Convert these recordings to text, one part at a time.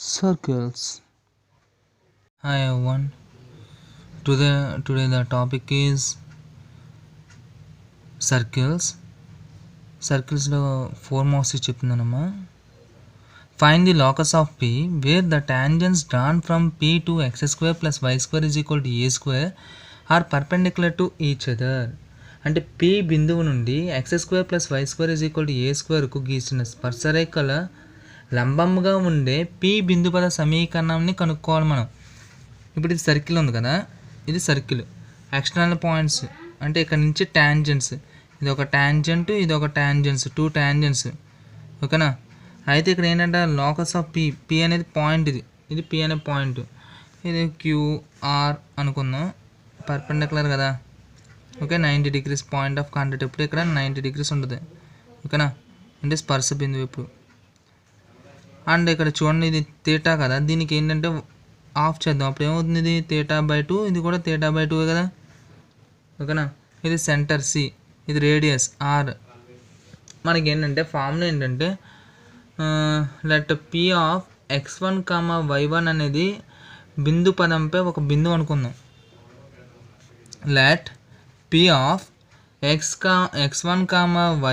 Circles. Hi everyone. Today the topic is circles. Circles లో four marks చెప్తున్నానమ్మా. Find the locus of P where the tangents drawn from P to x square plus y square is equal to a square are perpendicular to each other. అంటే P బిందువు నుండి x square plus y square is equal to a squareకు గీసిన స్పర్శరేఖల లంబంగా ఉండే P బిందు పద సమీకరణాన్ని కనుక్కోవాలి మనం. ఇప్పుడు ఇది సర్కిల్ ఉంది కదా, ఇది సర్కిల్. ఎక్స్టర్నల్ పాయింట్స్ అంటే ఇక్కడ నుంచి ట్యాంజెంట్స్, ఇది ఒక ట్యాంజెంట్, ఇది ఒక ట్యాంజెంట్స్, టూ ట్యాంజెంట్స్. ఓకేనా? అయితే ఇక్కడ ఏంటంటే లోకస్ ఆఫ్ పి, పి అనేది పాయింట్, ఇది పి అనే పాయింట్, ఇది క్యూఆర్ అనుకుందాం. పర్పెండిక్యులర్ కదా, okay. 90 degrees point of contact ఎప్పుడు ఇక్కడ 90 degrees ఉంటుంది. ఓకేనా? అంటే స్పర్శ బిందువు ఎప్పుడు. అండ్ ఇక్కడ చూడండి, ఇది థీటా కదా, దీనికి ఏంటంటే ఆఫ్ చేద్దాం. అప్పుడు ఏమవుతుంది, ఇది θ/2, ఇది కూడా θ/2 కదా. ఓకేనా? ఇది సెంటర్ సి, ఇది రేడియస్ ఆర్. మనకి ఏంటంటే ఫార్ములా ఏంటంటే let P of x1, y1 అనేది బిందు పదంపై ఒక బిందువు అనుకుందాం. Let P of x1,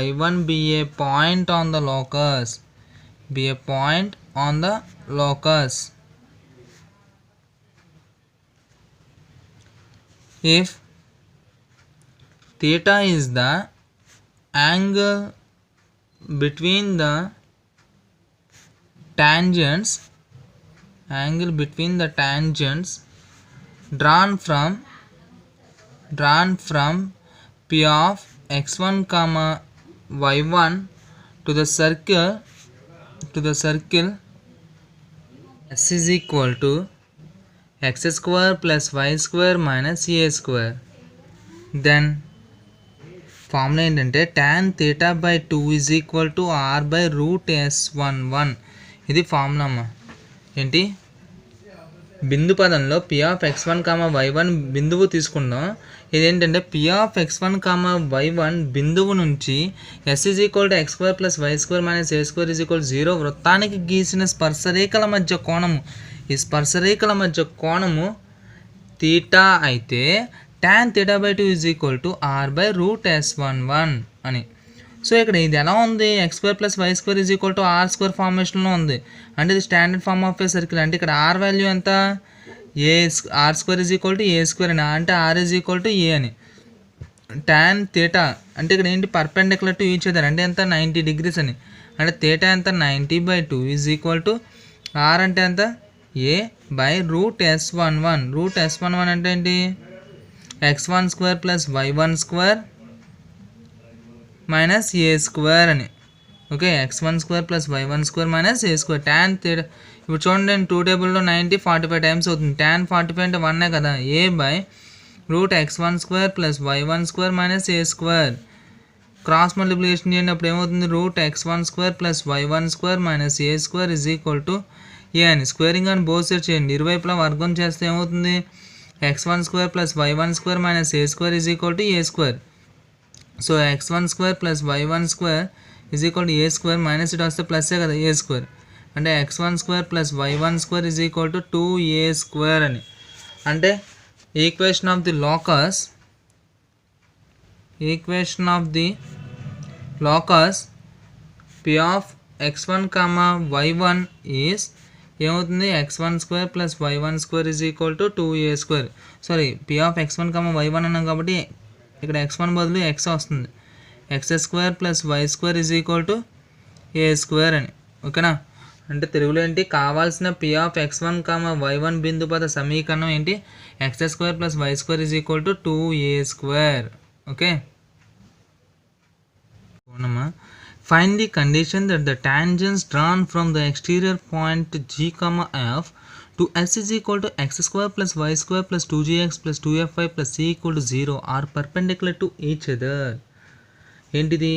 y1 be a point on the locus. Be a point on the locus. If theta is the angle between the tangents, drawn from P of x1, y1 to the circle s is equal to x square plus y square minus a square. Then formula ఏంటంటే tan θ/2 is equal to r/√s11. ఇది formula అమ్మా. ఏంటి, బిందు పదంలో p of x1, y1 బిందువు తీసుకుందాం. ఇదేంటంటే p of x1, y1 బిందువు నుంచి s is equal to x square plus y square minus a square is equal to 0 వృత్తానికి గీసిన స్పర్శరేఖల మధ్య కోణము. ఈ స్పర్శరేఖల మధ్య కోణము తీటా అయితే tan θ/2 is equal to r/√s11 అని. సో ఇక్కడ ఇది ఎలా ఉంది, x square plus y square is equal to r square ఫార్మేషన్లో ఉంది. అంటే ఇది standard form of a circle. అంటే ఇక్కడ r వాల్యూ ఎంత, r square is equal to a square అని, అంటే r is equal to a అని. tan θ అంటే ఇక్కడ ఏంటి, పర్పెండిక్యులర్ టు ఈచ్ అదర్ అంటే ఎంత, 90 degrees అని. అంటే θ ఎంత, 90/2 is equal to r అంటే ఎంత, a/√s11. √s11 అంటే ఏంటి, x1 square plus y1 square minus a square అని. Okay, x1 square plus y1 square minus a square. tan θ ఇప్పుడు చూడండి, నేను 2 టేబుల్లో 90 45 టైమ్స్ అవుతుంది. tan 45 అంటే 1 కదా, a/√x1 square plus y1 square minus a square. Cross multiplication చేయండి, అప్పుడు ఏమవుతుంది, √x1 square plus y1 square minus a square is equal to a అని. స్క్వేరింగ్ అని బోత్ సైడ్ చేయండి, ఇరువైపులా వర్గం చేస్తే ఏమవుతుంది, x1 square plus y1 square minus a square is equal to a square. So x1 square plus y1 square is equal to a square minus ఇటు వస్తే plus కదా, a square. అంటే x1 square plus y1 square is equal to 2a square అని. అంటే equation of the locus p of x1, y1 is ఏమవుతుంది, x1 square plus y1 square is equal to 2a square. Sorry, p of x1, y1 అన్నాం కాబట్టి ఇక్కడ x1 బదులు x వస్తుంది. x square plus y square is equal to a square అని. ఓకేనా? అంటే తెలుగులో ఏంటి, కావాల్సిన p ఆఫ్ x1, y1 బిందు పద సమీకరణం ఏంటి, x square plus y square is equal to 2a square. Okay, అవునమ్మా. Find the condition that the tangents drawn from the exterior point G, F to S is equal to x square plus y square plus 2gx plus 2fy plus c equal to 0 are perpendicular to each other. ఏంటిది,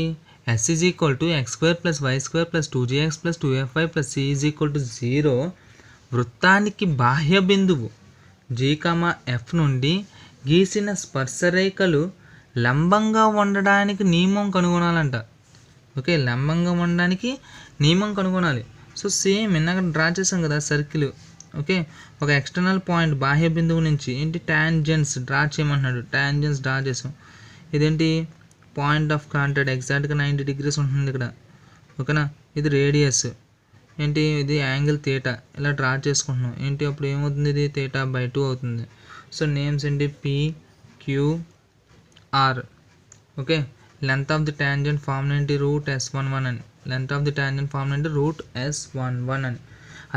s is equal to x square plus y square plus 2gx plus 2fy plus c is equal to 0 వృత్తానికి బాహ్య బిందువు G, F నుండి గీసిన స్పర్శరేఖలు లంబంగా ఉండడానికి నియమం కనుగొనాలంట. Okay, లంబంగా ఉండడానికి నియమం కనుగొనాలి. సో సేమ్ ఇందాక డ్రా చేసాం కదా సర్కిల్. ఓకే, ఒక ఎక్స్టర్నల్ పాయింట్ బాహ్య బిందువు నుంచి ఏంటి టాంజెంట్స్ డ్రా చేయమంటున్నాడు. టాంజెంట్స్ డ్రా చేసాం. ఇదేంటి పాయింట్ ఆఫ్ కాంటాక్ట్ ఎగ్జాక్ట్గా 90 degrees ఉంటుంది ఇక్కడ. ఓకేనా, ఇది రేడియస్ ఏంటి, ఇది యాంగిల్ థీటా. ఇలా డ్రా చేసుకుంటున్నాం ఏంటి, అప్పుడు ఏమవుతుంది, ఇది థీటా బై 2 అవుతుంది. సో నేమ్స్ ఏంటి PQR. Okay, length of the tangent form ఏంటి √S11 అని. Length of the tangent form ఏంటి √S11 అని.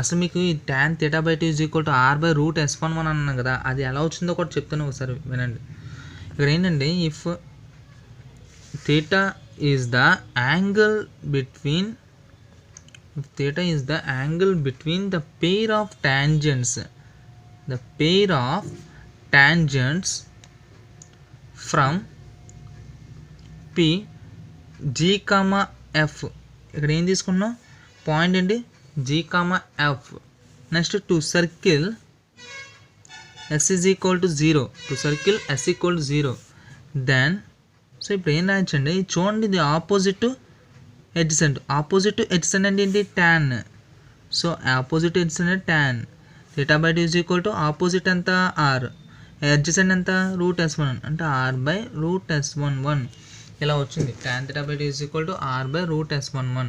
అసలు మీకు ఈ tan θ బై 2 R/√S11 అన్నాను కదా, అది ఎలా వచ్చిందో కూడా చెప్తాను, ఒకసారి వినండి. ఇక్కడ ఏంటంటే if theta is the angle between the pair of tangents from P G, F. ఇక్కడ ఏం తీసుకున్నాం, పాయింట్ ఏంటి G, F. Next to circle S is equal to 0, then so ఇప్పుడు ఏం రాయొచ్చండి, చూడండి ఇది ఆపోజిట్ ఎడ్జసెంట్. అంటే ఏంటి tan. సో ఆపోజిట్ ఎడ్జసెంట్ అంటే tan. θ by 2 equal to opposite ఎంత R, ఎడ్జసెంట్ ఎంత √S11 అంటే R/√S11. ఇలా వచ్చింది tan θ by 2 equal to R/√S11.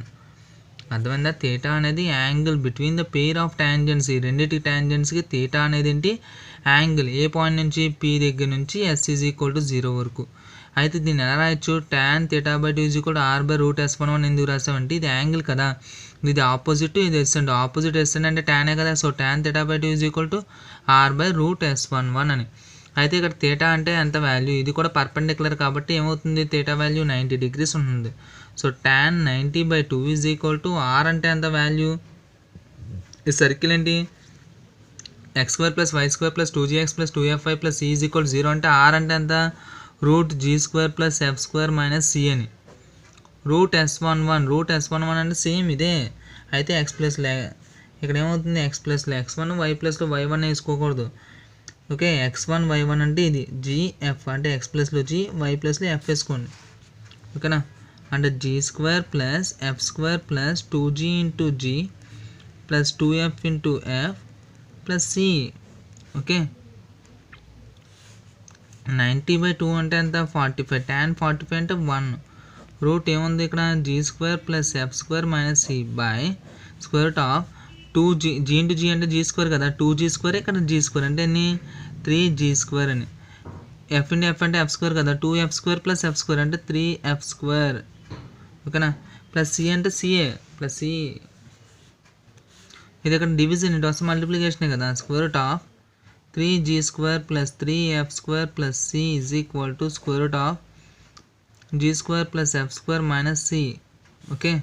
అర్థమైందా? థీటా అనేది angle between the pair of tangents. ఈ రెండింటి టాంజెంట్స్కి థీటా అనేది ఏంటి, యాంగిల్. ఏ పాయింట్ నుంచి, P దగ్గర నుంచి S ఈజ్ ఈక్వల్ టు 0 వరకు. అయితే దీన్ని ఎలా రాయొచ్చు, tan θ by 2 equal to R/√S11 ఎందుకు రాసామంటే ఇది యాంగిల్ కదా, ఇది ఆపోజిట్, ఇది ఎస్సెంట్. ఆపోజిట్ ఎస్సెంట్ అంటే టానే కదా. So tan θ by 2 equal to R/√S11 అని. అయితే ఇక్కడ థీటా అంటే ఎంత వాల్యూ, ఇది కూడా పర్పెండిక్యులర్ కాబట్టి ఏమవుతుంది, థీటా వాల్యూ 90 degrees ఉంటుంది. So tan 90/2 is equal to R అంటే ఎంత వాల్యూ, ఈ సర్కిల్ ఏంటి x² + y² + 2gx + 2fy + c is equal 0 అంటే R అంటే ఎంత √g² + f² - c అని. √S11 అంటే సేమ్ ఇదే. అయితే x ప్లస్ ఇక్కడ ఏమవుతుంది, x ప్లస్ x1 y ప్లస్లో y1 వేసుకోకూడదు. ఓకే, x1 y1 అంటే ఇది gf అంటే x ప్లస్లో g, y ప్లస్లో f వేసుకోండి. ఓకేనా, అంటే g² + f² + 2g × g + 2f × f + c. Okay, 90/2 అంటే ఎంత 45. tan 45 అంటే 1. రూట్ ఏముంది ఇక్కడ g² + f² - c by square root of 2g. g × g అంటే g² కదా, 2g² ఇక్కడ g² అంటే ఎన్ని 3g² అని. f × f అంటే f² కదా, 2f² + f² అంటే 3f². ఓకేనా, ప్లస్ c అంటే ca ప్లస్ c. ఇది ఇక్కడ డివిజన్, ఇటు వస్తే మల్టిప్లికేషనే కదా. Square root of 3g² + 3f² + c is equal to square root of g² + f² - c. Okay,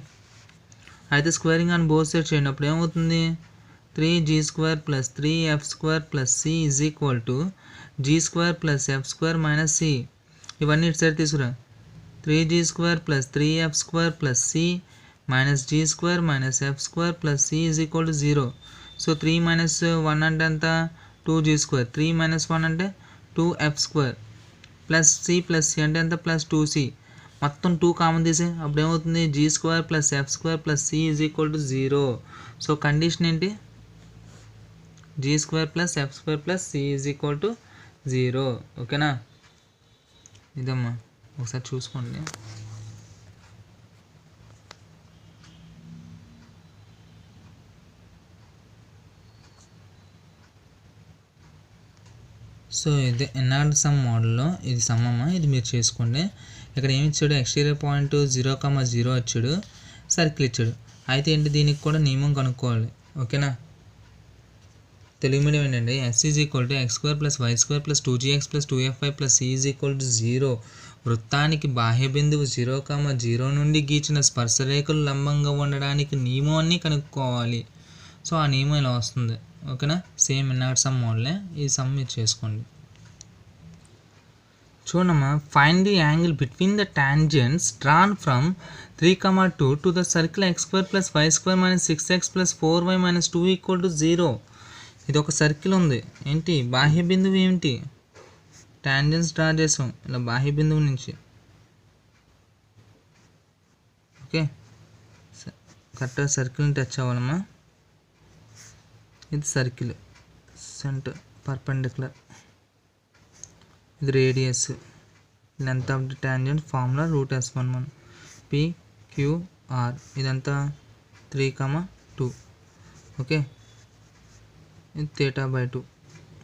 అయితే స్క్వేరింగ్ ఆన్ బోత్ సైడ్ చేయండి. అప్పుడు ఏమవుతుంది, 3g² + 3f² + c is equal to g² + f² - c. ఇవన్నీ ఇటు సైడ్ తీసుకురా. 3g² + 3f² + c - g² - f² + c is equal to 0. So 3 - 1 అంటే ఎంత 2g². 3 - 1 అంటే 2f² + c + c అంటే ఎంత +2c. మొత్తం 2 కామన్ తీసే, అప్పుడు ఏమవుతుంది g² + f² + c is equal to 0. So condition ఏంటి, g² + f² + c is equal to 0. ఓకేనా, ఇదమ్మా ఒకసారి చూసుకోండి. సో ఇది ఎన్ఆర్ సమ్ మోడల్లో ఇది సమ్ అమ్మ, ఇది మీరు చేసుకోండి. ఇక్కడ ఏమి ఇచ్చాడు, ఎక్స్టీరియర్ పాయింట్ 0,0 ఇచ్చాడు, సర్కిల్ ఇచ్చాడు. అయితే ఏంటి, దీనికి కూడా నియమం కనుక్కోవాలి. ఓకేనా, తెలుగు మీడియం ఏంటండి, s is equal to x² + y² + 2gx + 2fy + c is equal to 0. వృత్తానికి బాహ్య బిందువు 0,0 నుండి గీచిన స్పర్శరేఖలు లంబంగా ఉండడానికి నియమాన్ని కనుక్కోవాలి. సో ఆ నియమం ఇలా వస్తుంది. ఓకేనా, సేమ్ ఇన్నర్ సమ్ మోడలే, ఈ సమ్ మీరు చేసుకోండి. చూడమ్మా, find the angle between the tangents drawn from 3,2 to the circle x² + y² - 6x + 4y - 2 = 0. ఇది ఒక సర్కిల్ ఉంది. ఏంటి బాహ్య బిందువు ఏమిటి, టాంజెంట్స్ డ్రా చేసాం ఇలా బాహ్య బిందువు నుంచి. ఓకే, కరెక్ట్గా సర్కిల్ని టచ్ అవ్వాలమ్మా. ఇది సర్కిల్ సెంటర్ పర్పెండిక్యులర్, ఇది radius, length of the tangent formula √S11 PQR, ఇదంతా 3,2. ఓకే, ఇది θ/2,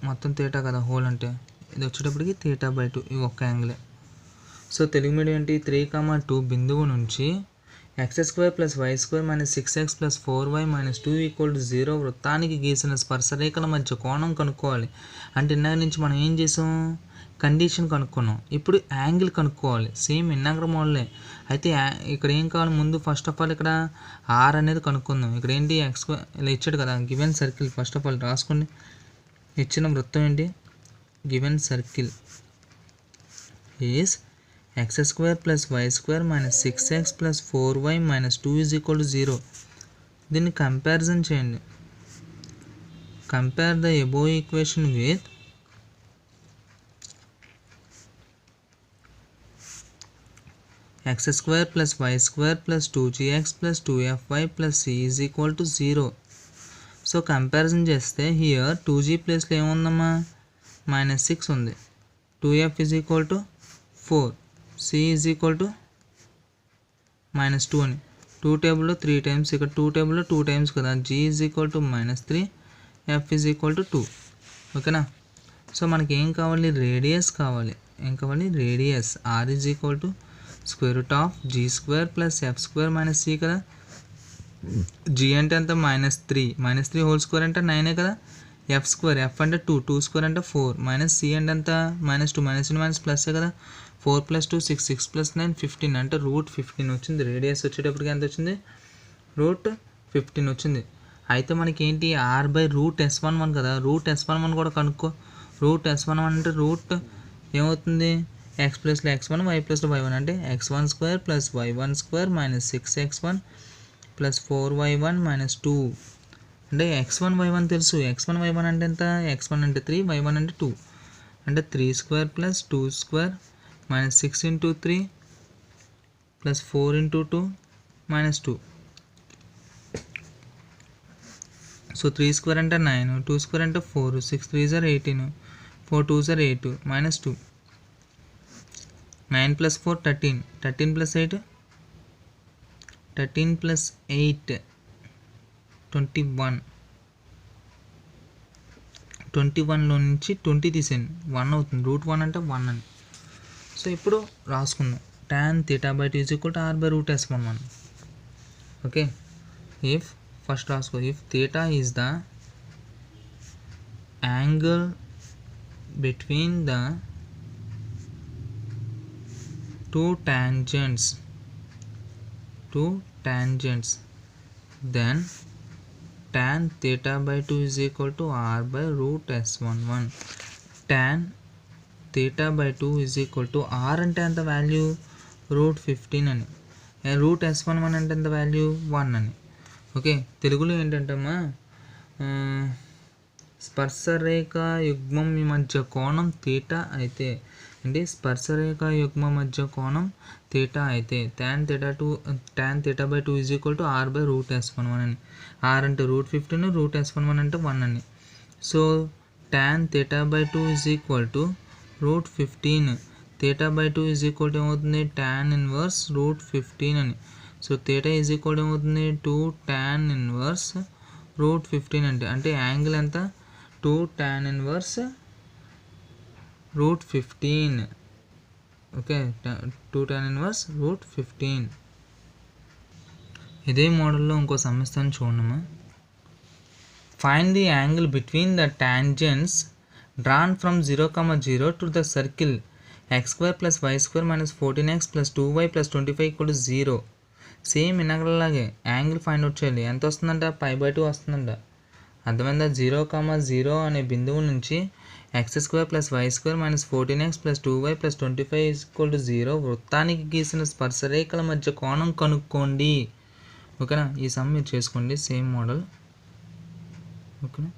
మొత్తం θ కదా హోల్ అంటే, ఇది వచ్చేటప్పటికి θ/2, ఇవి ఒక్క యాంగిలే. సో తెలుగు మీడియం ఏంటి, 3,2 బిందువు నుంచి x² + y² - 6x + 4y - 2 = 0 వృత్తానికి గీసిన స్పర్శరేఖల మధ్య కోణం కనుక్కోవాలి. అంటే ఇందాక నుంచి మనం ఏం చేసాం, కండిషన్ కనుక్కున్నాం. ఇప్పుడు యాంగిల్ కనుక్కోవాలి, సేమ్ ఇందాక మోడలే. అయితే ఇక్కడ ఏం కావాలి, ముందు ఫస్ట్ ఆఫ్ ఆల్ ఇక్కడ r అనేది కనుక్కుందాం. ఇక్కడ ఏంటి x² ఇలా ఇచ్చాడు కదా, given circle. First of all రాసుకోండి, ఇచ్చిన వృత్తం ఏంటి, given circle is x² + y² - 6x + 4y - 2 = 0. దీన్ని కంపారిజన్ చేయండి. Compare the above equation with x² + y² + 2gx + 2fy + c = 0. So comparison చేస్తే హియర్ 2g ప్లేస్లో ఏముందమ్మా, -6 ఉంది. 2f = 4, c = -2 అని. 2 టేబుల్లో 3 టైమ్స్, ఇక్కడ 2 టేబుల్లో 2 టైమ్స్ కదా. g = -3, f = 2. ఓకేనా. సో మనకి ఏం కావాలి, రేడియస్ కావాలి. ఏం కావాలి, radius. r = √g² + f² - c కదా. g అంటే ఎంత, -3, -3 హోల్ స్క్వేర్ అంటే 9 కదా. f² f అంటే 2, 2² అంటే 4, c అంటే ఎంత, -2, -2 ప్లస్ కదా. 4 + 2 6, 6 + 9 15, అంటే √15 వచ్చింది. రేడియస్ వచ్చేటప్పటికి ఎంత వచ్చింది, √15 వచ్చింది. అయితే మనకి ఏంటి, r/√S11 కదా. √S11 కూడా కనుక్కో. √S11 అంటే రూట్ ఏమవుతుంది, x ప్లస్లో x1 y ప్లస్లో y1, అంటే x12 + y12 - 6x1 + 4y1 - 2, అంటే x1 y1 తెలుసు. x1 y1 అంటే ఎంత, x1 అంటే 3, y1 అంటే 2, అంటే 3² + 2² - 6 × 3 + 4 × 2 - 2. సో 3² అంటే 9, 2² అంటే 4, 6 3 = 18, 4 2 = 8 - 2, 9 + 4 13, 13 + 8 13 + 8 21, 21లో నుంచి 20 తీసేయండి, 1 అవుతుంది. √1 అంటే 1 అని. సో ఇప్పుడు రాసుకుందాం, tan θ/2 = r/√S11. Okay, if first రాసుకో, if θ is the angle between the two tangents, then tan θ/2 = r/√S11. tan θ/2 = r అంటే ఎంత వాల్యూ, √15 అని. √S11 అంటే ఎంత వాల్యూ, 1 అని. ఓకే, తెలుగులో ఏంటంటే అమ్మా, స్పర్శరేఖ యుగ్మం మధ్య కోణం θ అయితే, అంటే స్పర్శరేఖ యుగ్మ మధ్య కోణం θ అయితే tan θ/2 = r/√S11 అని. r అంటే √15, √S11 అంటే 1 అని. సో tan θ/2 = √15, θ/2 ఏమవుతుంది, tan 1 √15 అని. సో θ ఏమవుతుంది, 2 tan 1 √15 అంటే యాంగిల్ ఎంత, 2 tan 1 √15. Okay, 2 tan 1 √15. ఇదే మోడల్లో ఇంకో సమస్యను చూడమ్మా. Find the angle between the tangents drawn from 0, 0 to the circle x² + y² - 14x + 2y + 25 = 0. Same ఇనగలలాగే angle find out చేయాలి. ఎంత వస్తుందంట, π/2 వస్తుందంట. అర్థమైందా. 0, 0 అనే బిందువు నుంచి x² + y² - 14x + 2y + 25 = 0 వృత్తానికి గీసిన స్పర్శరేఖల మధ్య కోణం కనుక్కోండి. ఓకేనా, ఈ సమ్ మీరు చేసుకోండి, సేమ్ మోడల్. ఓకేనా,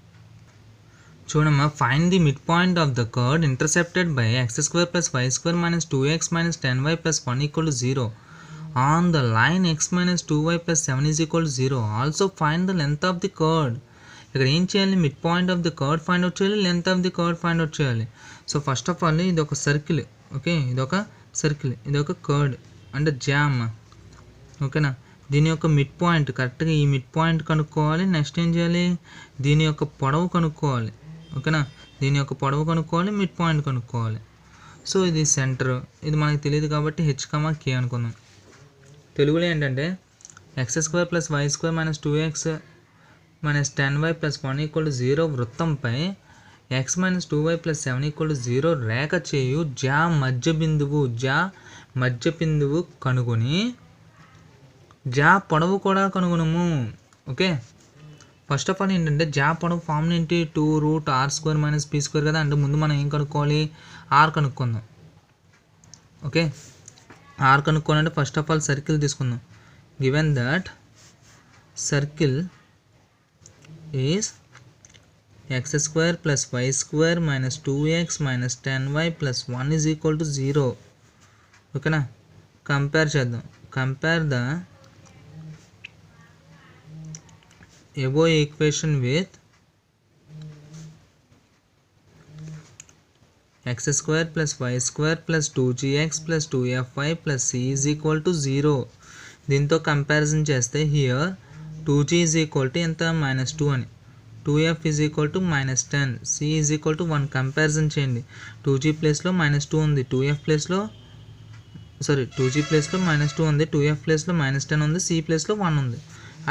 చూడమ్మా, find the mid point of the curve intercepted by x² + y² - 2x - 10y + 1 = 0. on the line x minus 2y plus 7 is equal to 0. Also find the length of the chord. ఇక్కడ ఏం చేయాలి, mid point of the chord find out చేయాలి, length of the chord find out చేయాలి. So first of all ఇది ఒక circle, okay, ఇది ఒక circle, ఇది ఒక కర్డ్ అంటే జామ్, ఓకేనా. దీని యొక్క మిడ్ పాయింట్ కరెక్ట్గా ఈ మిడ్ పాయింట్ కనుక్కోవాలి. నెక్స్ట్ ఏం చేయాలి, దీని యొక్క పొడవు కనుక్కోవాలి, ఓకేనా. దీని యొక్క పొడవు కనుక్కోవాలి, మిడ్ పాయింట్ కనుక్కోవాలి. సో ఇది సెంటర్, ఇది మనకి తెలియదు కాబట్టి h, k అనుకుందాం. తెలుగులో ఏంటంటే x² + y² - 2x - 10y + 1 = 0 వృత్తంపై x - 2y + 7 = 0 రేఖ చేయు జా మధ్య బిందువు కనుగొని జా పొడవు కూడా కనుగొనము. ఓకే, ఫస్ట్ ఆఫ్ ఆల్ ఏంటంటే జా పొడవు ఫార్ములా ఏంటి, 2√r² - p² కదా. అంటే ముందు మనం ఏం కనుక్కోవాలి, r కనుక్కుందాం. ఓకే, r కనుక్కోవాలంటే ఫస్ట్ ఆఫ్ ఆల్ సర్కిల్ తీసుకుందాం. Given that circle is x² + y² - 2x - 10y + 1 = 0. ఓకేనా, కంపేర్ చేద్దాం. Compare the above equation with x² + y² + 2gx + 2fy + c = 0. దీంతో కంపారిజన్ చేస్తే హియర్ 2g ఎంత -2 అని, 2f -10, c 1. కంపారిజన్ చేయండి. 2g ప్లేస్లో -2 ఉంది, 2f ప్లేస్లో 2 ఉంది, 2f ప్లేస్లో -10 ఉంది, c ప్లేస్లో 1 ఉంది.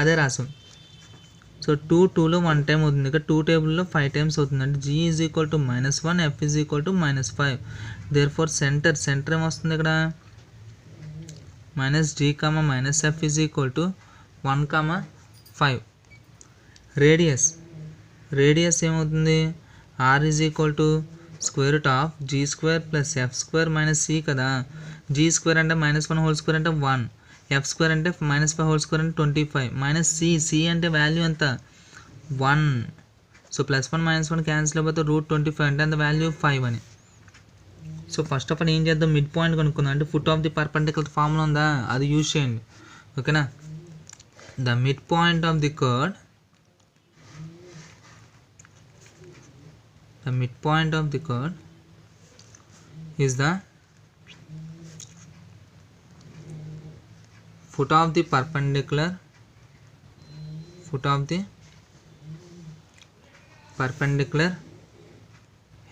అదే రాసాం. సో 2లో 1 టైం అవుతుంది, ఇక్కడ 2 టేబుల్లో 5 టైమ్స్ అవుతుంది. అంటే g -1, f -5. Therefore centre ఏమొస్తుంది ఇక్కడ, -g, -f 1, 5. రేడియస్ ఏమవుతుంది, r √g² + f² - c కదా. g² అంటే -1² అంటే 1, f² అంటే -5² అంటే 25, c అంటే వాల్యూ ఎంత, 1. సో +1 -1 క్యాన్సిల్ అయిపోతే √25 అంటే అంత వాల్యూ 5 అని. సో ఫస్ట్ ఆఫ్ ఆల్ ఏం చేద్దాం, మిడ్ పాయింట్ కనుక్కుందాం. అంటే foot of the perpendicular formula ఉందా, అది యూజ్ చేయండి. ఓకేనా, the mid point of the curd, is the foot of the perpendicular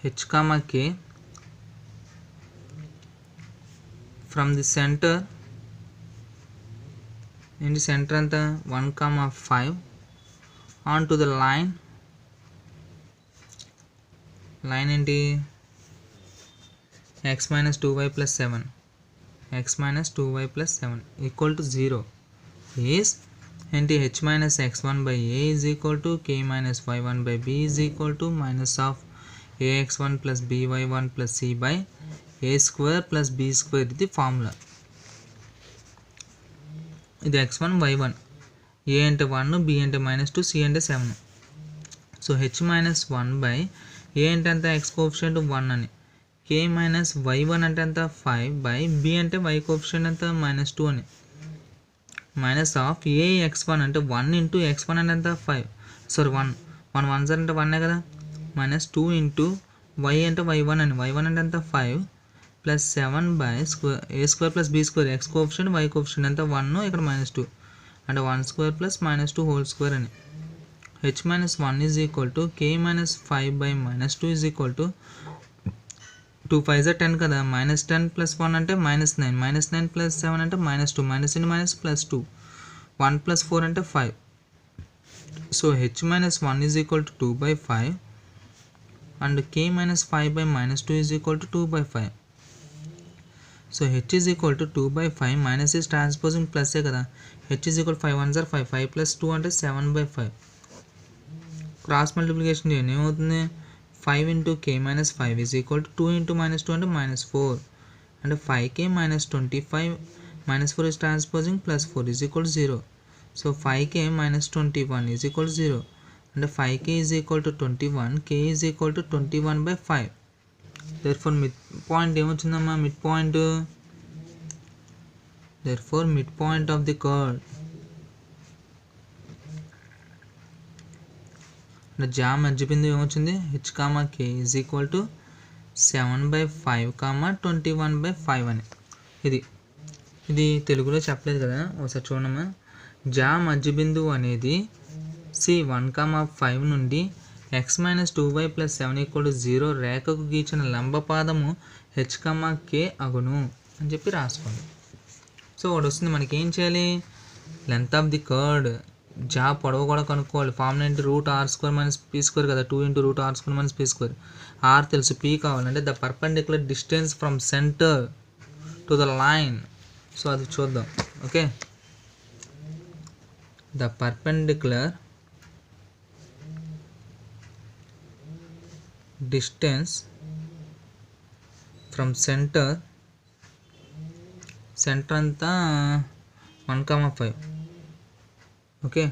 h, k from the center in the center అంతా 1, 5 on to the line ఏంటి, x - 2y + 7 = 0 is ఏంటి, h - x1/a = k - y1/b -ax1 + by1 + c/a² + b². ఇది formula. ఇది x1 y1, a అంటే 1, b అంటే -2, c అంటే 7. So h - 1/a అంటే ఎంత, x కోఎఫిషియంట్ 1 అని, k - y1 అంటే ఎంత 5/b అంటే y కోఎఫిషియంట్ ఎంత -2 అని, -ax1 అంటే 1 × x1 అంటే ఎంత 5, 1 1 అంటే 1 కదా, -2 × y అంటే y1 అని, y1 అంటే ఎంత 5 + 7/a² + b². x coefficient y coefficient ఎంత 1, ఇక్కడ -2 అంటే 1² + -2² అని. h - 1 = k - 5/-2 2 5 10 కదా, -10 + 1 అంటే -9, -9 + 7 అంటే -2, -2 1 + 4 అంటే 5. So h - 1 = 2/5 and k - 5/-2 = 2/5. So h = 2/5, minus is transposing ప్లస్సే కదా, h = 5 1 5, 5 + 2 అంటే 7/5. క్రాస్ మల్టిప్లికేషన్ చేయండి, ఏమవుతుంది, 5 × k - 5 = 2 × -2 అంటే -4, అంటే 5k - 25 -4 is transposing +4 = 0. So 5k - 21 = 0, అంటే 5k = 21, k = 21/5. Therefore mid point ఏమొచ్చిందమ్మా, mid point therefore midpoint of the chord జా మధ్య బిందువు ఏమొచ్చింది h, k is equal to 7/5, 21/5 అని. ఇది తెలుగులో చెప్పలేదు కదా, ఒకసారి చూడమ్మా. జా మధ్య బిందువు అనేది C1,5 నుండి x - 2y + 7 = 0 రేఖకు గీచిన లంబపాదము h, k అగును అని చెప్పి రాసుకోండి. సో ఒకటి వస్తుంది, మనకి ఏం చేయాలి, లెంత్ ఆఫ్ ది కర్డ్, జా పొడవు కూడా కనుక్కోవాలి. ఫార్ములా ఏంటి, √r² - p² కదా, 2 × √r² - p². r తెలుసు, p కావాలంటే the perpendicular distance from centre to the line. So అది చూద్దాం. Okay, the perpendicular distance from centre అంతా 1,5, ఓకే,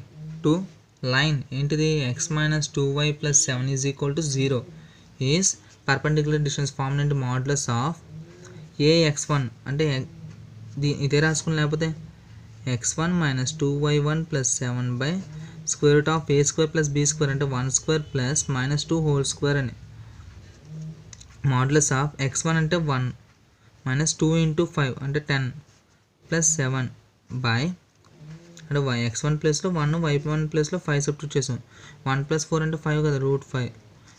టు లైన్ ఏంటిది x - 2y + 7 = 0 is perpendicular distance. Formula ఏంటి, modulus of ax1 అంటే ఇదే రాసుకుని, లేకపోతే x1 - 2y1 + 7/√a² + b² అంటే 1² + -2² అని. మాడ్యులస్ ఆఫ్ x1 అంటే 1 - 2 × 5 అంటే 10 + 7 బై అంటే x1 ప్లేస్లో 1, y1 ప్లేస్లో 5 సబ్స్టిట్యూట్ చేసాం. 1 + 4 అంటే 5 కదా, √5.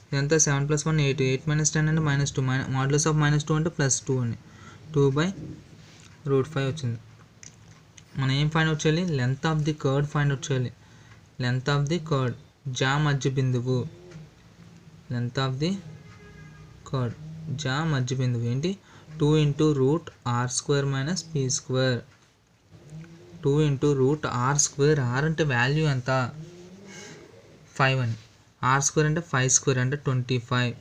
ఇదంతా 7 + 1 8, 8 - 10 అంటే -2. మాడ్యులస్ ఆఫ్ -2 అంటే +2 అని. 2/√5 వచ్చింది. మనం ఏం ఫైండ్ అవుట్ చేయాలి, length of the chord find out చేయాలి. లెంత్ ఆఫ్ ది కర్డ్, జా మధ్య బిందువు, లెంత్ ఆఫ్ ది కర్డ్, జా మధ్య బిందువు ఏంటి, 2 × √r² - p². 2 × √r², r అంటే వాల్యూ ఎంత 5 అని, r² అంటే 5² అంటే 25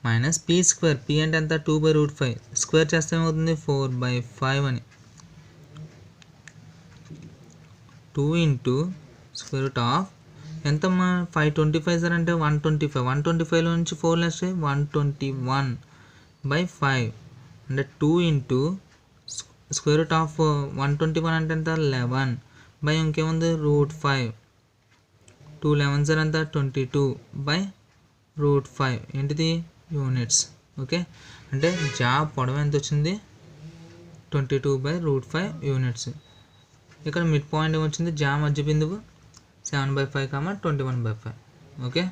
మైనస్ p², p అంటే ఎంత 2/√5, స్క్వేర్ చేస్తే ఏమవుతుంది 4/5 అని. 2 × ఎంతమ్మా 525 సార్ అంటే 125, 125లో నుంచి 4 లేస్తే 121/5 అంటే 2 × √121 అంటే ఎంత 11 బై ఇంకేముంది √5, 2 11 సార్ అంతా 22/√5 ఏంటిది యూనిట్స్. ఓకే, అంటే జా పొడవు ఎంత వచ్చింది 22/√5 యూనిట్స్. ఇక్కడ మిడ్ పాయింట్ ఏమొచ్చింది, జా మధ్య బిందువు 7/5, 21/5. ఓకే,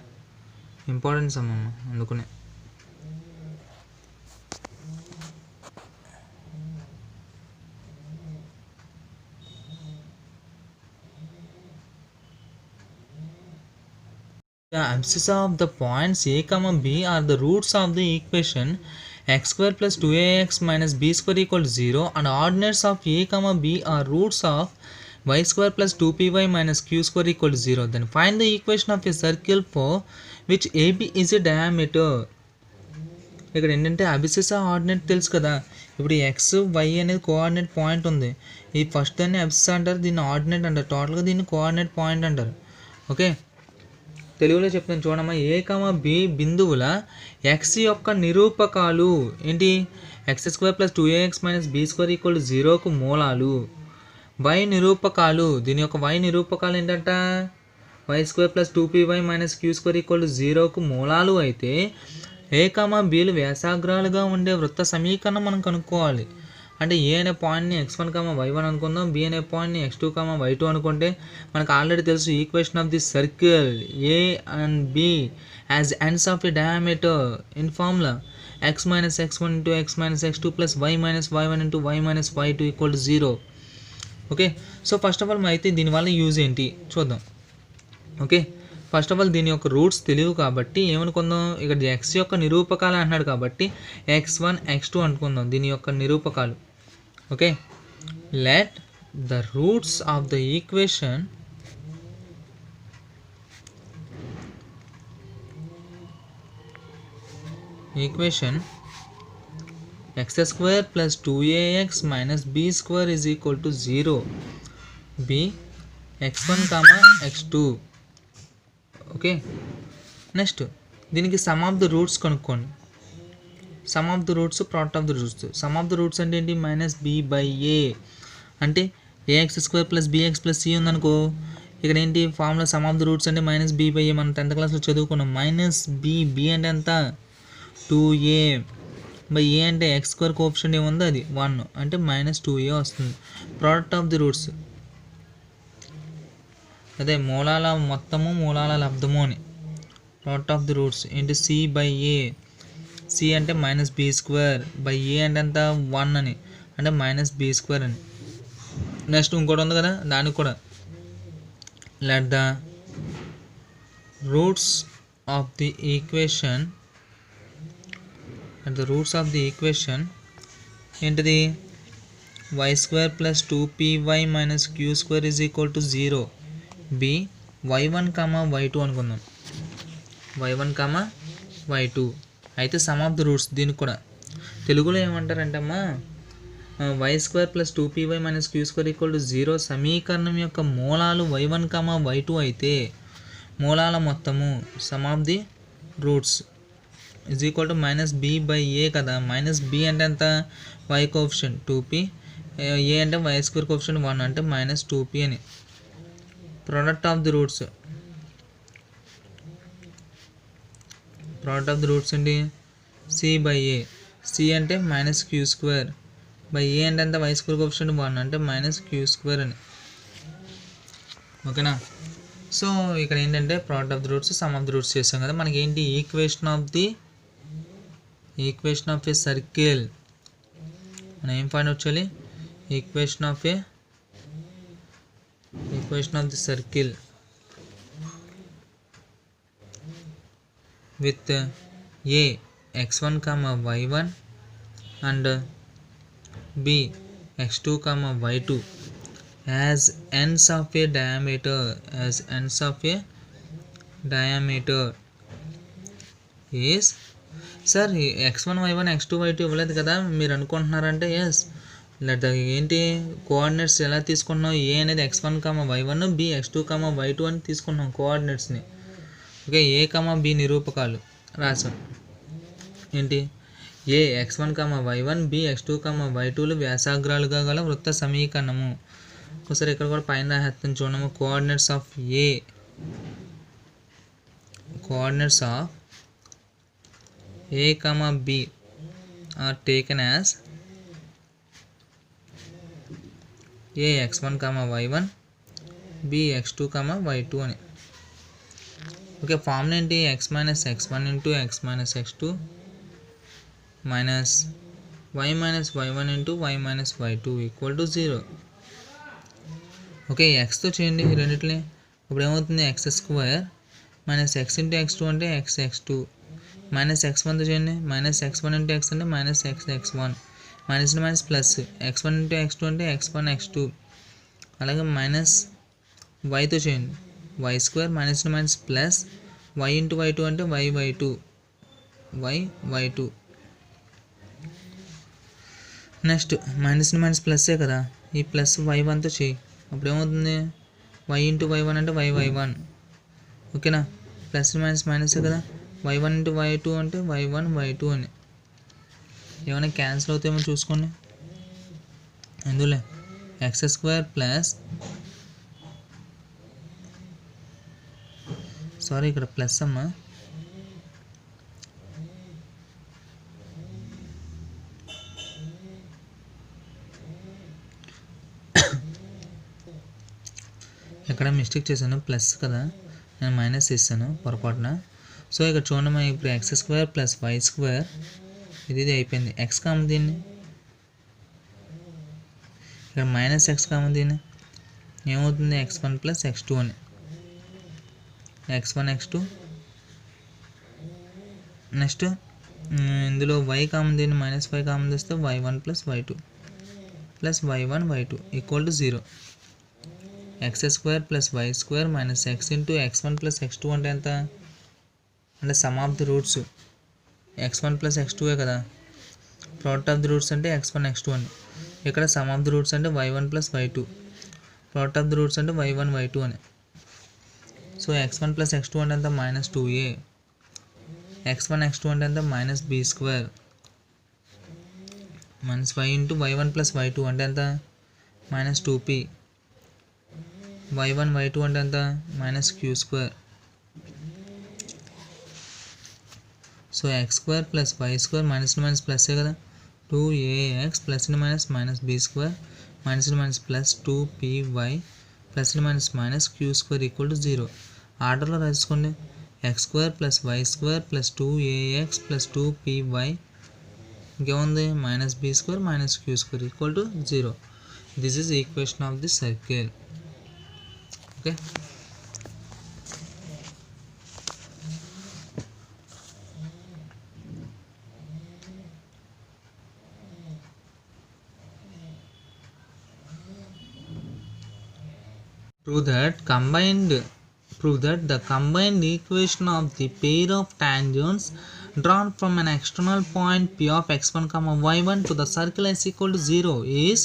ఇంపార్టెన్స్ అమ్మమ్మ అందుకునే. The abscissa of the points a, b are the roots of the equation x² + 2ax - b² = 0 and ordinates of a, b are roots of y² + 2py - q² = 0. Then find the equation of a circle for which AB is a diameter. ఇక్కడ ఏంటంటే అబిసిసా ordinate తెలుసు కదా. ఇప్పుడు X why అనేది coordinate point ఉంది. ఈ first దాన్ని అబిసిసా అంటారు, దీన్ని ఆర్డినేట్ అంటారు, టోటల్గా దీన్ని కోఆర్డినేట్ పాయింట్ అంటారు. ఓకే, తెలుగులో చెప్తాను చూడమ్మా. ఏ, బి బిందువుల ఎక్స్ యొక్క నిరూపకాలు ఏంటి, x² + 2ax - b² = 0కు మూలాలు. y నిరూపకాలు, దీని యొక్క y నిరూపకాలు ఏంటంట, y² + 2py - q² = 0కు మూలాలు అయితే ఏ, బీలు వ్యాసాగ్రాలుగా ఉండే వృత్త సమీకరణం మనం కనుక్కోవాలి. అంటే ఏ అనే పాయింట్ని x1, y1 అనుకుందాం, బి అనే పాయింట్ని x2, y2 అనుకుంటే మనకు ఆల్రెడీ తెలుసు equation of the circle a and be as ends of a diameter in formula x - x1 × x - x2 + y - y1 × y - y2 = 0. Okay, so first of all అయితే దీనివల్ల use ఏంటి చూద్దాం. Okay, first of all దీని యొక్క roots తెలియవు కాబట్టి ఏమనుకుందాం, ఇక్కడ x యొక్క నిరూపకాలు అంటున్నాడు కాబట్టి x1, x2 అనుకుందాం దీని యొక్క నిరూపకాలు. Okay, let the roots of the equation x² + 2ax - b² = 0 b x1, x2. Okay, next దీనికి సమ్ ఆఫ్ ద రూట్స్ కనుక్కోండి. Sum of the roots, product of the roots. Sum of the roots అంటే ఏంటి, -b/a అంటే ax square plus bx plus c ఉందనుకో, ఇక్కడ ఏంటి formula sum of the roots అంటే minus B by a. మనం 10th క్లాస్లో చదువుకున్నాం. మైనస్ బి అంటే ఎంత 2a బై ఏ అంటే ఎక్స్ స్క్వేర్ కోఎఫిషియంట్ ఏముందో అది 1 అంటే మైనస్ 2a వస్తుంది. ప్రోడక్ట్ ఆఫ్ ది రూట్స్ అదే మూలాల మొత్తము మూలాల లబ్ధము అని. ప్రోడక్ట్ ఆఫ్ ది రూట్స్ ఏంటి సి బై ఏ. సి అంటే minus B square by A అంటే ఎంత 1 అని అంటే మైనస్ బి స్క్వేర్ అని. నెక్స్ట్ ఇంకోటి ఉంది కదా, దానికి కూడా let the roots of the equation ఏంటిది y square plus 2py minus q square is equal to 0 be y1 y2 అనుకుందాం. y1 y2 అయితే సమ్ ఆఫ్ ది రూట్స్ దీనికి కూడా తెలుగులో ఏమంటారంటే అమ్మా y square plus 2py minus q square equal to 0 సమీకరణం యొక్క మూలాలు y1 y2 అయితే మూలాల మొత్తము sum of the roots is equal to minus B by A కదా. మైనస్ బి అంటే ఎంత y కోఎఫిషియంట్ 2p, ఏ అంటే y స్క్వేర్ కోఎఫిషియంట్ 1 అంటే మైనస్ 2p అని. ప్రోడక్ట్ ఆఫ్ ది రూట్స్ ఏంటి సి బై ఏ. సి అంటే minus q square by A అంటే ఎంత y స్క్వేర్ కోఎఫిషియంట్ 1 అంటే మైనస్ క్యూ స్క్వేర్ అని. ఓకేనా. సో ఇక్కడ ఏంటంటే product of the roots sum of the roots చేసాం కదా. మనకి ఏంటి ఈక్వేషన్ ఆఫ్ ఏ సర్కిల్ మనం ఏం ఫైండ్ అవుట్ చేయాలి, equation of the circle with a x1 y1 and b x2 y2 as ends of a diameter is sir x1 y1 x2 y2 ఇవ్వలేదు కదా మీరు అనుకుంటున్నారంటే ఎస్ లేదా ఏంటి కోఆర్డినేట్స్ ఎలా తీసుకున్నాం, ఏ అనేది x1 y1 b x2 y2 అని తీసుకున్నాం కోఆర్డినేట్స్ని. ఓకే, ఏ బి నిరూపకాలు రాసాం. ఏంటి ఏ x1 y1 b x2 y2లు వ్యాసాగ్రాలుగా గల వృత్త సమీకరణము. ఒకసారి ఇక్కడ కూడా పైన రాసేస్తాను చూడము. Coordinates of A b are taken as a x1 y1 b x2 y2 అని. ఓకే, ఫార్ములా ఏంటి x minus x1 into x minus x2 minus y minus y1 into y minus y2 equal to 0. Okay, ఎక్స్తో చేయండి ఈ రెండింటిని. ఇప్పుడు ఏమవుతుంది x square minus x into x2 అంటే x2 minus x1తో చేయండి. మైనస్ x1 ఇంటూ x అంటే minus x1 minus minus plus x1 into x2 అంటే x1 x2. అలాగే మైనస్ వైతో చేయండి. Y square minus minus plus y into y2 అంటే y2. Next minus minus ప్లస్సే కదా, ఈ ప్లస్ y1తో చేయి. అప్పుడు ఏమవుతుంది y ఇంటూ y1 అంటే y1. ఓకేనా, ప్లస్ మైనస్ మైనసే కదా, y1 ఇంటూ y2 అంటే y1 y2 అని. ఏమైనా క్యాన్సిల్ అవుతాయేమో చూసుకోండి. ఎందులే ఎక్స్ స్క్వేర్ ప్లస్ సారీ ఇక్కడ ప్లస్ అమ్మా, ఎక్కడ మిస్టేక్ చేశాను, ప్లస్ కదా నేను మైనస్ ఇస్తాను పొరపాటున. సో ఇక్కడ చూడండి ఇప్పుడు x square plus y square ఇది అయిపోయింది. ఎక్స్ కామన్ దీన్ని, ఇక్కడ మైనస్ ఎక్స్ కామన్ దీన్ని ఏమవుతుంది x1 ప్లస్ x2 అని. x1 x2 నెక్స్ట్ ఇందులో y కామన్ దీన్ని మైనస్ y కామన్ తెస్తే y1 plus y2 plus y1 y2 equal to 0. X square plus y square minus x into x1 plus x2 అంటే ఎంత అంటే sum of the roots x1 plus x2 కదా. Product of the roots అంటే x1 x2 అని. ఇక్కడ some of the roots అంటే y1 plus y2. Product of the roots అంటే y1 y2 అని. సో x1 ప్లస్ x2 అంటే ఎంత మైనస్ 2a. x1 x2 అంటే ఎంత minus b square minus y into y1 plus y2 అంటే ఎంత మైనస్ 2p, y1 y2 అంటే ఎంత minus q square. So x square plus y square minus minus plus కదా, 2ax plus minus minus b square minus minus plus 2py plus minus minus q square equal to 0. ఆర్డర్లో రాసుకోండి. X square plus y square plus 2ax plus 2py ఇంకేముంది minus b square minus q square equal to 0. This is equation of the circle. Okay, prove that the combined equation of the pair of tangents drawn from an external point p of x1 comma y1 to the circle s equal to 0 is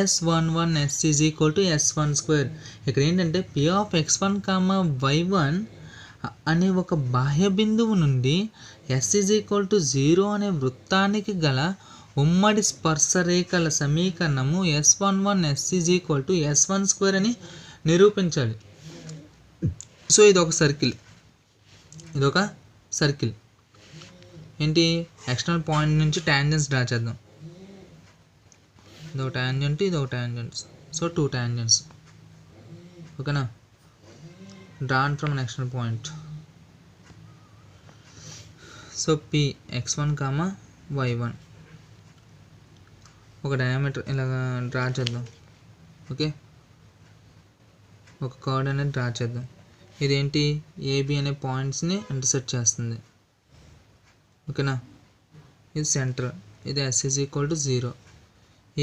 s11 s is equal to s1 square. ఇక్కడ ఏంటంటే p of x1 comma y1 అనే ఒక బాహ్య బిందువు నుండి s is equal to 0 అనే వృత్తానికి గల ఉమ్మడి స్పర్శరేఖల సమీకరణము s11 s is equal to s1 square అని నిరూపించాలి. సో ఇదొక సర్కిల్ ఏంటి ఎక్స్టర్నల్ పాయింట్ నుంచి ట్యాంజెంట్స్ డ్రా చేద్దాం. ఇదొక ట్యాంజెంట్ ఇదొక ట్యాంజెంట్స్. So 2 tangents. ఓకేనా, drawn from an external point. So p x1 comma y1 ఒక డయామీటర్ ఇలాగా డ్రా చేద్దాం. ఓకే, ఒక కర్వ్ అనేది డ్రా చేద్దాం. ఇదేంటి ఏబి అనే పాయింట్స్ని ఇంటర్సెక్ట్ చేస్తుంది. ఓకేనా, ఇది సెంటర్, ఇది s is equal to 0.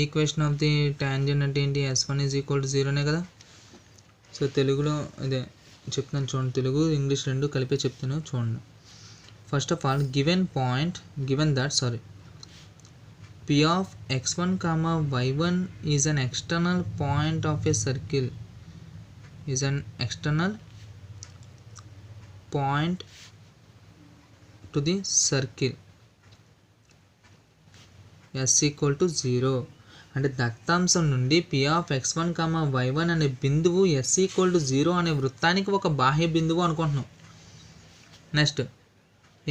Equation of the tangent అంటే ఏంటి s1 ఈజ్ ఈక్వల్ టు 0నే కదా. సో తెలుగులో ఇదే చెప్తున్నాను చూడండి, తెలుగు ఇంగ్లీష్ రెండు కలిపే చెప్తాను చూడండి. First of all given that p of x1 comma y1 is an external point of a circle, is an external point to the circle s equal to 0. అంటే దత్తాంశం నుండి p of x1 comma y1 అనే బిందువు s equal to 0 అనే వృత్తానికి ఒక బాహ్య బిందువు అనుకుంటున్నాం. Next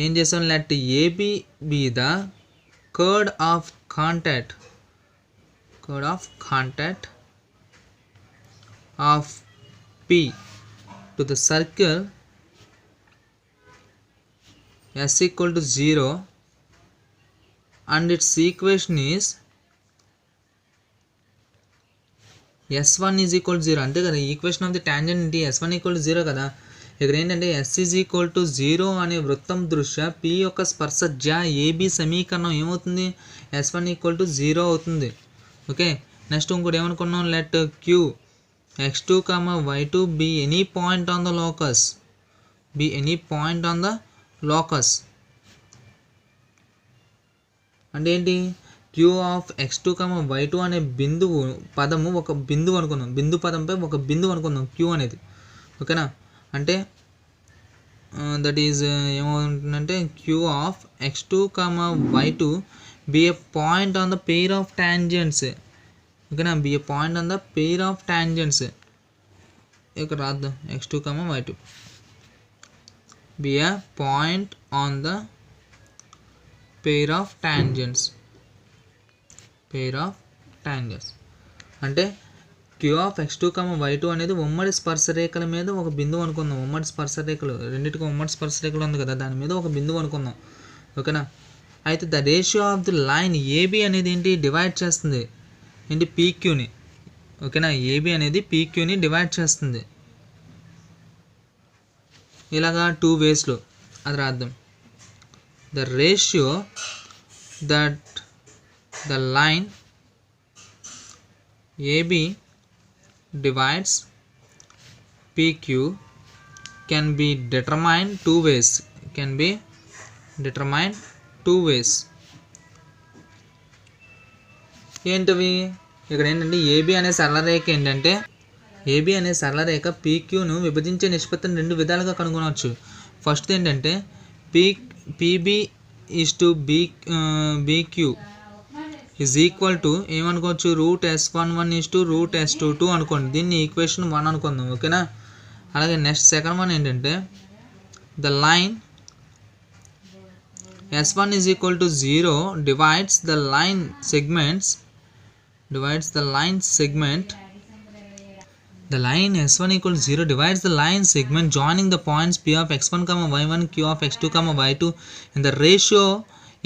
ఏం చేసాం, let AB be the chord of contact of P to the circle s equal to 0 and its equation is s1 is equal to 0. అంతే కదా, ఈక్వేషన్ ఆఫ్ ది ట్యాంజెంట్ ఏంటి s1 ఈక్వల్ టు 0 కదా. ఇక్కడ ఏంటంటే s is equal to 0 అనే వృత్తం దృష్ట్యా p యొక్క స్పర్శజ ఏబి సమీకరణం ఏమవుతుంది s1 ఈక్వల్ టు 0 అవుతుంది. ఓకే, నెక్స్ట్ ఇంకోటి ఏమనుకున్నాం, let q x2 comma y2 be any point on the locus. అంటే ఏంటి q of x2 comma y2 అనే బిందువు పదము ఒక బిందువు అనుకుందాం, బిందు పదంపై ఒక బిందువు అనుకుందాం q అనేది. ఓకేనా, అంటే దట్ ఈజ్ ఏమవుతుందంటే q of x2 comma y2 be a point on the pair of tangents. ఓకేనా, be a point on the pair of tangents. ఇక్కడ రాద్దాం x2 comma y2 be a point on the pair of tangents. అంటే q of x2 comma y2 అనేది ఉమ్మడి స్పర్శరేఖల మీద ఒక బిందువు అనుకుందాం. ఉమ్మడి స్పర్శరేఖలు రెండింటికి ఉమ్మడి స్పర్శరేఖలు ఉంది కదా, దాని మీద ఒక బిందువు అనుకుందాం. ఓకేనా, అయితే the ratio of the line AB అనేది ఏంటి డివైడ్ చేస్తుంది ఏంటి పీక్యూని. ఓకేనా, ఏబి అనేది పీక్యూని డివైడ్ చేస్తుంది ఇలాగా 2 వేస్లో. అది రాద్దాం. The ratio that the line AB divides PQ can be determined 2 ways. ఏంటవి, ఇక్కడ ఏంటంటే ఏబి అనే సరళరేఖ ఏంటంటే ఏబి అనే సరళరేఖ పీక్యూను విభజించే నిష్పత్తిని 2 విధాలుగా కనుగొనవచ్చు. ఫస్ట్ ఏంటంటే PB is to BQ is equal to ఏమనుకోవచ్చు root S11 is to root S22 అనుకోండి. దీన్ని ఈక్వేషన్ 1 అనుకుందాం. ఓకేనా. అలాగే నెక్స్ట్ సెకండ్ వన్ ఏంటంటే the line S1 is equal to 0 divides the line segment the line S1 equal to 0 divides the line segment joining the points P of x1, y1, Q of x2, y2 in the ratio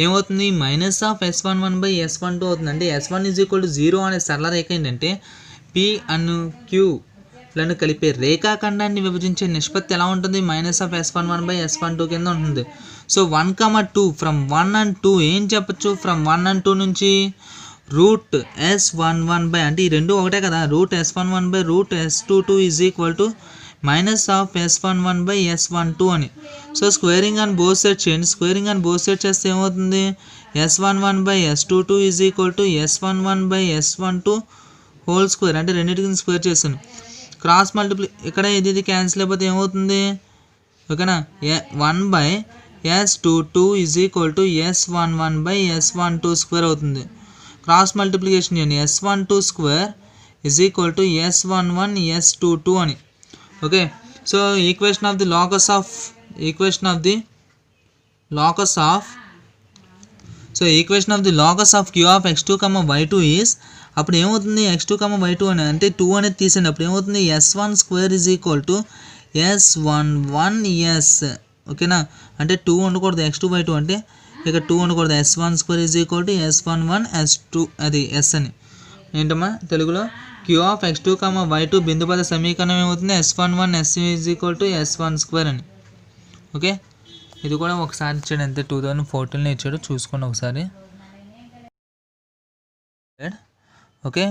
ఏమవుతుంది minus of S11 by S12 అవుతుంది. అంటే S1 is equal to 0 అనే సరళ రేఖ ఏంటంటే P అను Qలను కలిపే రేఖాఖండాన్ని విభజించే నిష్పత్తి ఎలా ఉంటుంది minus of S11 by S12 కింద ఉంటుంది. సో 1, 2 ఫ్రమ్ 1 and 2 ఏం చెప్పచ్చు ఫ్రమ్ 1 and 2 నుంచి రూట్ S11 బై అంటే ఈ రెండు ఒకటే కదా root S11 by root S22 is equal to minus of S11 by S12 అని. So squaring and both side చేయండి. స్క్వేరింగ్ అండ్ బోత్ సైడ్ చేస్తే ఏమవుతుంది S11 by S22 is equal to S11 by S12 whole square అంటే రెండింటికి square చేస్తాను. Cross multiply ఇక్కడ ఇది cancel అయిపోతే ఏమవుతుంది ఓకేనా 1 by S22 is equal to S11 by S12 square అవుతుంది. క్రాస్ మల్టిప్లికేషన్ చేయండి S12 square is equal to S11 S22 అని. Okay. So equation of the locus of Q of x2, y2 is అప్పుడు ఏమవుతుంది x2, y2 అని అంటే 2 అనేది తీసేయండి. అప్పుడు ఏమవుతుంది S1 square is equal to S11 S. ఓకేనా. అంటే 2 ఉండకూడదు x2, y2 అంటే ఇక 2 ఉండకూడదు S1 square is equal to S11 S2 అది S అని. ఏంటమ్మా తెలుగులో Q ఆఫ్ x2, y2 బిందుపద సమీకరణం ఏమవుతుంది S11 S is equal to S1 square అని. ఓకే. ఇది కూడా ఒకసారి ఇచ్చాడు అంతే 2014లో ఇచ్చాడు చూసుకోండి ఒకసారి. ఓకే.